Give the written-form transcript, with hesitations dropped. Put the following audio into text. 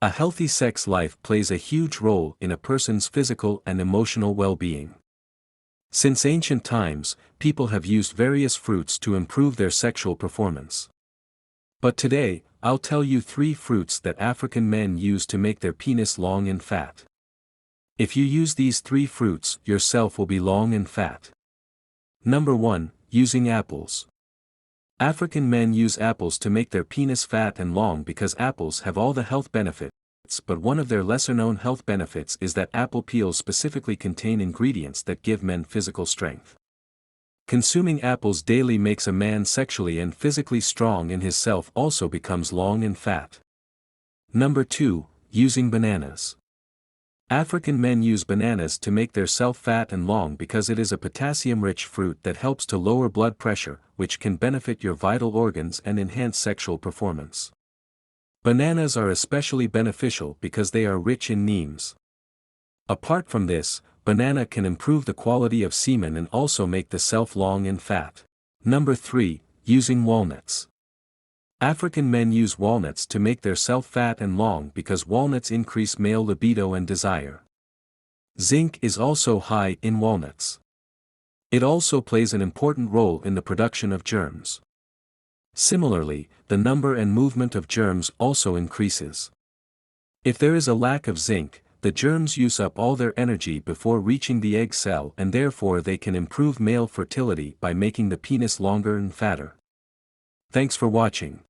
A healthy sex life plays a huge role in a person's physical and emotional well-being. Since ancient times, people have used various fruits to improve their sexual performance. But today, I'll tell you 3 fruits that African men use to make their penis long and fat. If you use these 3 fruits, yourself will be long and fat. Number 1, using apples. African men use apples to make their penis fat and long because apples have all the health benefits, but one of their lesser-known health benefits is that apple peels specifically contain ingredients that give men physical strength. Consuming apples daily makes a man sexually and physically strong, and his self also becomes long and fat. Number 2, using bananas. African men use bananas to make their self fat and long because it is a potassium-rich fruit that helps to lower blood pressure, which can benefit your vital organs and enhance sexual performance. Bananas are especially beneficial because they are rich in neems. Apart from this, banana can improve the quality of semen and also make the self long and fat. Number 3, using walnuts. African men use walnuts to make their self fat and long because walnuts increase male libido and desire. Zinc is also high in walnuts. It also plays an important role in the production of germs. Similarly, the number and movement of germs also increases. If there is a lack of zinc, the germs use up all their energy before reaching the egg cell, and therefore they can improve male fertility by making the penis longer and fatter. Thanks for watching.